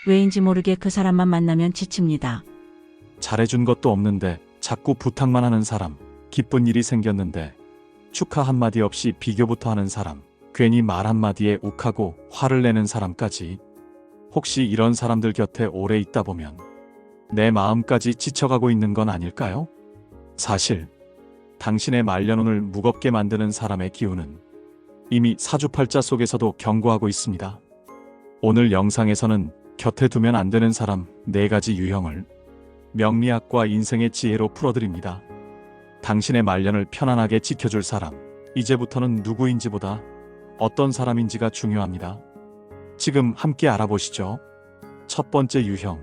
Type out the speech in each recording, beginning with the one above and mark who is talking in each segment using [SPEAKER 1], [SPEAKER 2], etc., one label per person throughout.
[SPEAKER 1] 왜인지 모르게 그 사람만 만나면 지칩니다.
[SPEAKER 2] 잘해준 것도 없는데 자꾸 부탁만 하는 사람, 기쁜 일이 생겼는데 축하 한마디 없이 비교부터 하는 사람, 괜히 말 한마디에 욱하고 화를 내는 사람까지. 혹시 이런 사람들 곁에 오래 있다 보면 내 마음까지 지쳐가고 있는 건 아닐까요? 사실 당신의 말년운을 무겁게 만드는 사람의 기운은 이미 사주팔자 속에서도 경고하고 있습니다. 오늘 영상에서는 곁에 두면 안 되는 사람 4가지 유형을 명리학과 인생의 지혜로 풀어드립니다. 당신의 말년을 편안하게 지켜줄 사람, 이제부터는 누구인지보다 어떤 사람인지가 중요합니다. 지금 함께 알아보시죠. 첫 번째 유형,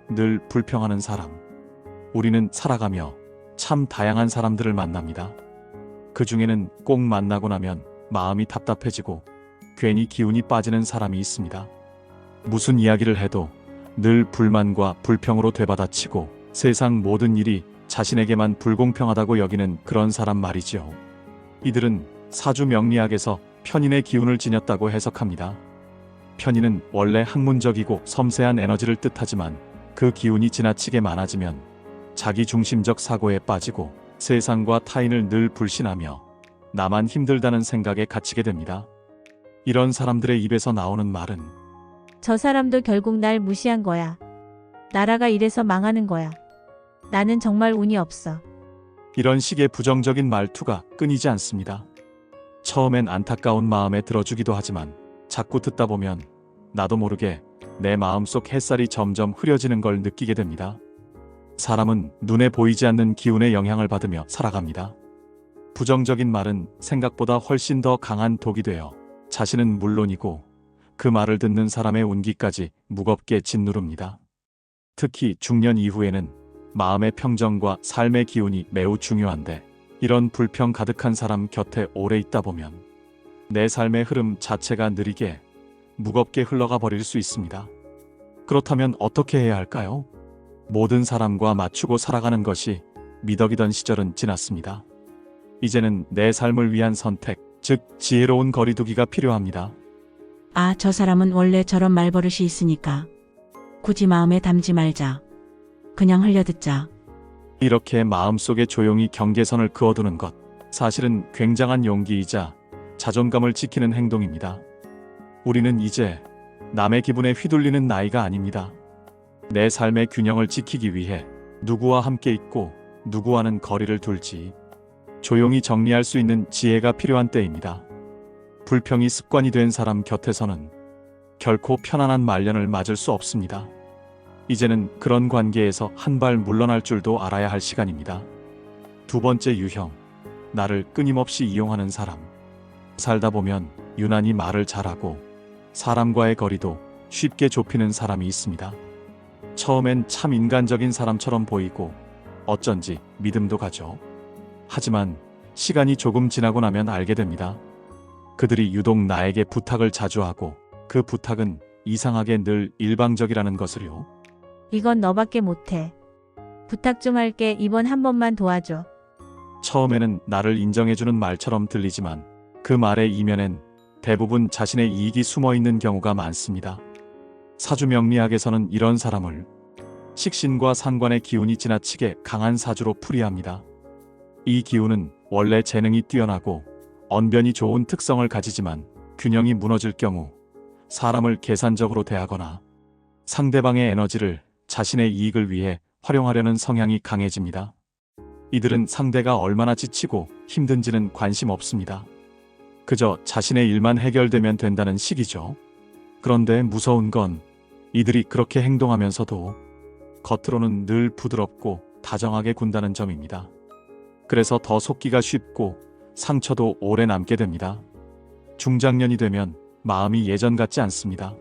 [SPEAKER 2] 늘 불평하는 사람. 우리는 살아가며 참 다양한 사람들을 만납니다. 그 중에는 꼭 만나고 나면 마음이 답답해지고 괜히 기운이 빠지는 사람이 있습니다. 무슨 이야기를 해도 늘 불만과 불평으로 되받아치고 세상 모든 일이 자신에게만 불공평하다고 여기는 그런 사람 말이죠. 이들은 사주 명리학에서 편인의 기운을 지녔다고 해석합니다. 편인은 원래 학문적이고 섬세한 에너지를 뜻하지만 그 기운이 지나치게 많아지면 자기중심적 사고에 빠지고 세상과 타인을 늘 불신하며 나만 힘들다는 생각에 갇히게 됩니다. 이런 사람들의 입에서 나오는 말은
[SPEAKER 3] 저 사람도 결국 날 무시한 거야. 나라가 이래서 망하는 거야. 나는 정말 운이 없어.
[SPEAKER 2] 이런 식의 부정적인 말투가 끊이지 않습니다. 처음엔 안타까운 마음에 들어주기도 하지만 자꾸 듣다 보면 나도 모르게 내 마음속 햇살이 점점 흐려지는 걸 느끼게 됩니다. 사람은 눈에 보이지 않는 기운의 영향을 받으며 살아갑니다. 부정적인 말은 생각보다 훨씬 더 강한 독이 되어 자신은 물론이고 그 말을 듣는 사람의 운기까지 무겁게 짓누릅니다. 특히 중년 이후에는 마음의 평정과 삶의 기운이 매우 중요한데 이런 불평 가득한 사람 곁에 오래 있다 보면 내 삶의 흐름 자체가 느리게 무겁게 흘러가 버릴 수 있습니다. 그렇다면 어떻게 해야 할까요? 모든 사람과 맞추고 살아가는 것이 미덕이던 시절은 지났습니다. 이제는 내 삶을 위한 선택, 즉 지혜로운 거리두기가 필요합니다.
[SPEAKER 1] 아, 저 사람은 원래 저런 말버릇이 있으니까 굳이 마음에 담지 말자. 그냥 흘려듣자.
[SPEAKER 2] 이렇게 마음속에 조용히 경계선을 그어두는 것, 사실은 굉장한 용기이자 자존감을 지키는 행동입니다. 우리는 이제 남의 기분에 휘둘리는 나이가 아닙니다. 내 삶의 균형을 지키기 위해 누구와 함께 있고 누구와는 거리를 둘지 조용히 정리할 수 있는 지혜가 필요한 때입니다. 불평이 습관이 된 사람 곁에서는 결코 편안한 말년을 맞을 수 없습니다. 이제는 그런 관계에서 한 발 물러날 줄도 알아야 할 시간입니다. 두 번째 유형, 나를 끊임없이 이용하는 사람. 살다 보면 유난히 말을 잘하고 사람과의 거리도 쉽게 좁히는 사람이 있습니다. 처음엔 참 인간적인 사람처럼 보이고 어쩐지 믿음도 가죠. 하지만 시간이 조금 지나고 나면 알게 됩니다. 그들이 유독 나에게 부탁을 자주 하고 그 부탁은 이상하게 늘 일방적이라는 것을요.
[SPEAKER 3] 이건 너밖에 못해. 부탁 좀 할게. 이번 한 번만 도와줘.
[SPEAKER 2] 처음에는 나를 인정해주는 말처럼 들리지만 그 말의 이면엔 대부분 자신의 이익이 숨어있는 경우가 많습니다. 사주명리학에서는 이런 사람을 식신과 상관의 기운이 지나치게 강한 사주로 풀이합니다. 이 기운은 원래 재능이 뛰어나고 언변이 좋은 특성을 가지지만 균형이 무너질 경우 사람을 계산적으로 대하거나 상대방의 에너지를 자신의 이익을 위해 활용하려는 성향이 강해집니다. 이들은 상대가 얼마나 지치고 힘든지는 관심 없습니다. 그저 자신의 일만 해결되면 된다는 식이죠. 그런데 무서운 건 이들이 그렇게 행동하면서도 겉으로는 늘 부드럽고 다정하게 군다는 점입니다. 그래서 더 속기가 쉽고 상처도 오래 남게 됩니다. 중장년이 되면 마음이 예전 같지 않습니다.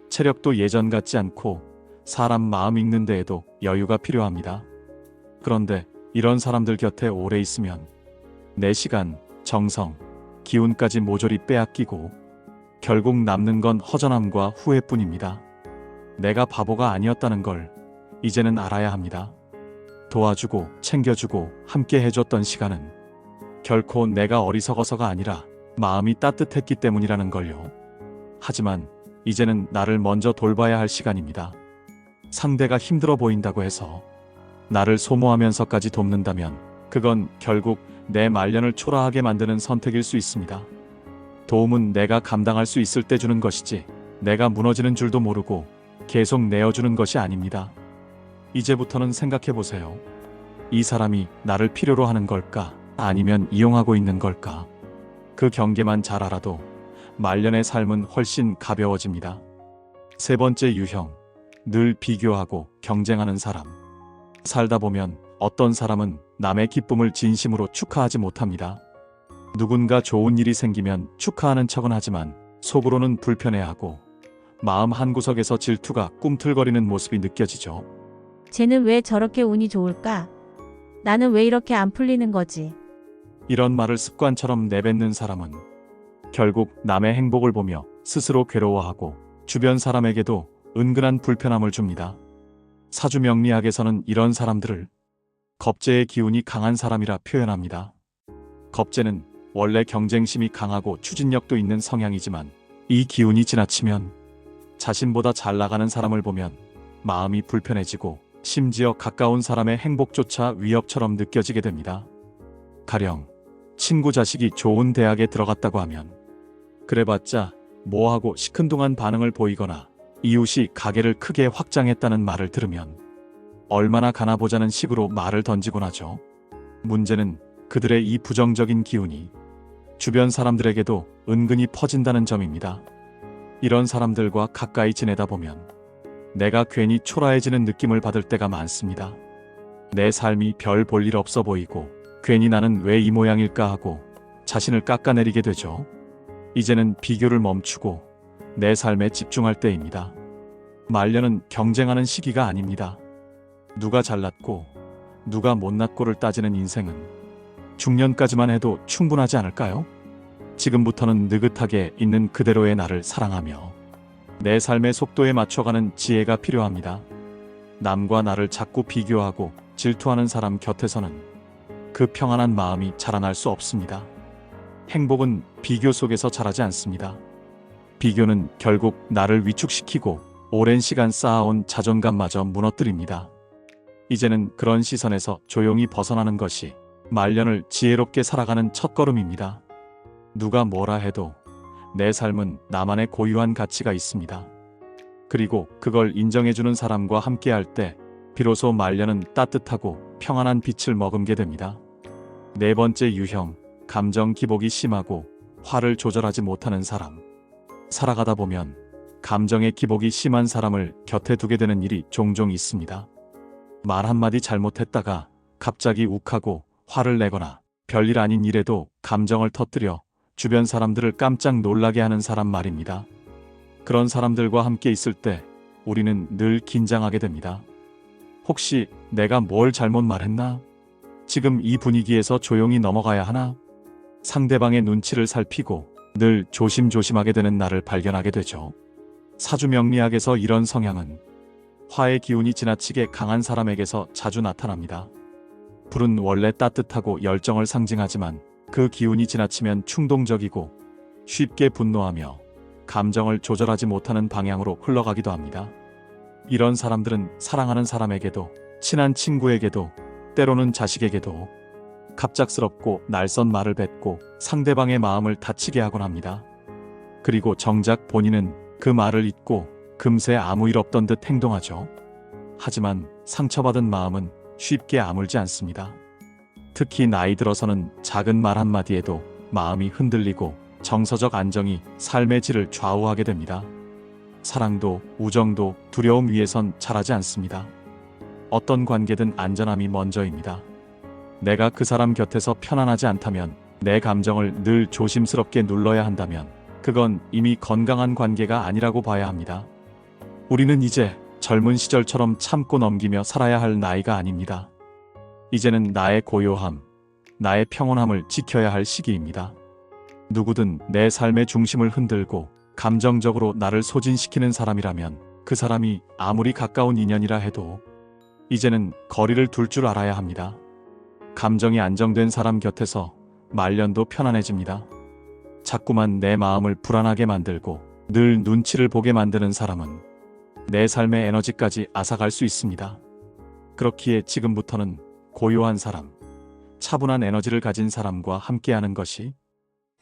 [SPEAKER 2] 체력도 예전 같지 않고 사람 마음 읽는 데에도 여유가 필요합니다. 그런데 이런 사람들 곁에 오래 있으면 내 시간, 정성, 기운까지 모조리 빼앗기고 결국 남는 건 허전함과 후회뿐입니다. 내가 바보가 아니었다는 걸 이제는 알아야 합니다. 도와주고 챙겨주고 함께 해줬던 시간은 결코 내가 어리석어서가 아니라 마음이 따뜻했기 때문이라는 걸요. 하지만 이제는 나를 먼저 돌봐야 할 시간입니다. 상대가 힘들어 보인다고 해서 나를 소모하면서까지 돕는다면 그건 결국 내 말년을 초라하게 만드는 선택일 수 있습니다. 도움은 내가 감당할 수 있을 때 주는 것이지 내가 무너지는 줄도 모르고 계속 내어주는 것이 아닙니다. 이제부터는 생각해 보세요. 이 사람이 나를 필요로 하는 걸까? 아니면 이용하고 있는 걸까? 그 경계만 잘 알아도 말년의 삶은 훨씬 가벼워집니다. 세 번째 유형, 늘 비교하고 경쟁하는 사람. 살다 보면 어떤 사람은 남의 기쁨을 진심으로 축하하지 못합니다. 누군가 좋은 일이 생기면 축하하는 척은 하지만 속으로는 불편해하고 마음 한구석에서 질투가 꿈틀거리는 모습이 느껴지죠.
[SPEAKER 3] 쟤는 왜 저렇게 운이 좋을까? 나는 왜 이렇게 안 풀리는 거지?
[SPEAKER 2] 이런 말을 습관처럼 내뱉는 사람은 결국 남의 행복을 보며 스스로 괴로워하고 주변 사람에게도 은근한 불편함을 줍니다. 사주명리학에서는 이런 사람들을 겁재의 기운이 강한 사람이라 표현합니다. 겁재는 원래 경쟁심이 강하고 추진력도 있는 성향이지만 이 기운이 지나치면 자신보다 잘 나가는 사람을 보면 마음이 불편해지고 심지어 가까운 사람의 행복조차 위협처럼 느껴지게 됩니다. 가령 친구 자식이 좋은 대학에 들어갔다고 하면 그래봤자 뭐하고 시큰둥한 반응을 보이거나 이웃이 가게를 크게 확장했다는 말을 들으면 얼마나 가나 보자는 식으로 말을 던지곤 하죠. 문제는 그들의 이 부정적인 기운이 주변 사람들에게도 은근히 퍼진다는 점입니다. 이런 사람들과 가까이 지내다 보면 내가 괜히 초라해지는 느낌을 받을 때가 많습니다. 내 삶이 별 볼 일 없어 보이고 괜히 나는 왜 이 모양일까 하고 자신을 깎아내리게 되죠. 이제는 비교를 멈추고 내 삶에 집중할 때입니다. 말년은 경쟁하는 시기가 아닙니다. 누가 잘났고 누가 못났고를 따지는 인생은 중년까지만 해도 충분하지 않을까요? 지금부터는 느긋하게 있는 그대로의 나를 사랑하며 내 삶의 속도에 맞춰가는 지혜가 필요합니다. 남과 나를 자꾸 비교하고 질투하는 사람 곁에서는 그 평안한 마음이 자라날 수 없습니다. 행복은 비교 속에서 자라지 않습니다. 비교는 결국 나를 위축시키고 오랜 시간 쌓아온 자존감마저 무너뜨립니다. 이제는 그런 시선에서 조용히 벗어나는 것이 말년을 지혜롭게 살아가는 첫걸음입니다. 누가 뭐라 해도 내 삶은 나만의 고유한 가치가 있습니다. 그리고 그걸 인정해주는 사람과 함께할 때 비로소 말년은 따뜻하고 평안한 빛을 머금게 됩니다. 네 번째 유형, 감정 기복이 심하고 화를 조절하지 못하는 사람. 살아가다 보면 감정의 기복이 심한 사람을 곁에 두게 되는 일이 종종 있습니다. 말 한마디 잘못했다가 갑자기 욱하고 화를 내거나 별일 아닌 일에도 감정을 터뜨려 주변 사람들을 깜짝 놀라게 하는 사람 말입니다. 그런 사람들과 함께 있을 때 우리는 늘 긴장하게 됩니다. 혹시 내가 뭘 잘못 말했나? 지금 이 분위기에서 조용히 넘어가야 하나? 상대방의 눈치를 살피고 늘 조심조심하게 되는 나를 발견하게 되죠. 사주명리학에서 이런 성향은 화의 기운이 지나치게 강한 사람에게서 자주 나타납니다. 불은 원래 따뜻하고 열정을 상징하지만 그 기운이 지나치면 충동적이고 쉽게 분노하며 감정을 조절하지 못하는 방향으로 흘러가기도 합니다. 이런 사람들은 사랑하는 사람에게도 친한 친구에게도 때로는 자식에게도 갑작스럽고 날선 말을 뱉고 상대방의 마음을 다치게 하곤 합니다. 그리고 정작 본인은 그 말을 잊고 금세 아무 일 없던 듯 행동하죠. 하지만 상처받은 마음은 쉽게 아물지 않습니다. 특히 나이 들어서는 작은 말 한마디에도 마음이 흔들리고 정서적 안정이 삶의 질을 좌우하게 됩니다. 사랑도 우정도 두려움 위에선 자라지 않습니다. 어떤 관계든 안전함이 먼저입니다. 내가 그 사람 곁에서 편안하지 않다면, 내 감정을 늘 조심스럽게 눌러야 한다면 그건 이미 건강한 관계가 아니라고 봐야 합니다. 우리는 이제 젊은 시절처럼 참고 넘기며 살아야 할 나이가 아닙니다. 이제는 나의 고요함, 나의 평온함을 지켜야 할 시기입니다. 누구든 내 삶의 중심을 흔들고 감정적으로 나를 소진시키는 사람이라면 그 사람이 아무리 가까운 인연이라 해도 이제는 거리를 둘 줄 알아야 합니다. 감정이 안정된 사람 곁에서 말년도 편안해집니다. 자꾸만 내 마음을 불안하게 만들고 늘 눈치를 보게 만드는 사람은 내 삶의 에너지까지 앗아갈 수 있습니다. 그렇기에 지금부터는 고요한 사람, 차분한 에너지를 가진 사람과 함께하는 것이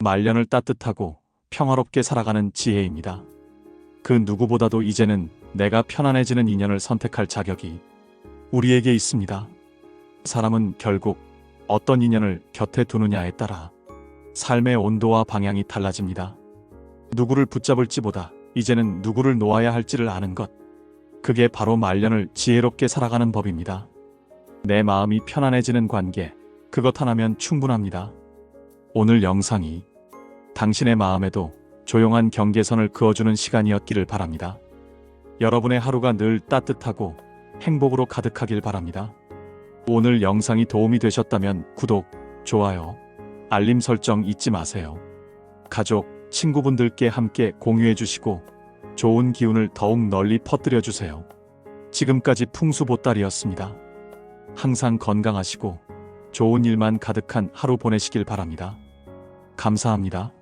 [SPEAKER 2] 말년을 따뜻하고 평화롭게 살아가는 지혜입니다. 그 누구보다도 이제는 내가 편안해지는 인연을 선택할 자격이 우리에게 있습니다. 사람은 결국 어떤 인연을 곁에 두느냐에 따라 삶의 온도와 방향이 달라집니다. 누구를 붙잡을지보다 이제는 누구를 놓아야 할지를 아는 것. 그게 바로 말년을 지혜롭게 살아가는 법입니다. 내 마음이 편안해지는 관계, 그것 하나면 충분합니다. 오늘 영상이 당신의 마음에도 조용한 경계선을 그어주는 시간이었기를 바랍니다. 여러분의 하루가 늘 따뜻하고 행복으로 가득하길 바랍니다. 오늘 영상이 도움이 되셨다면 구독, 좋아요, 알림 설정 잊지 마세요. 가족, 친구분들께 함께 공유해 주시고 좋은 기운을 더욱 널리 퍼뜨려 주세요. 지금까지 풍수보따리였습니다. 항상 건강하시고 좋은 일만 가득한 하루 보내시길 바랍니다. 감사합니다.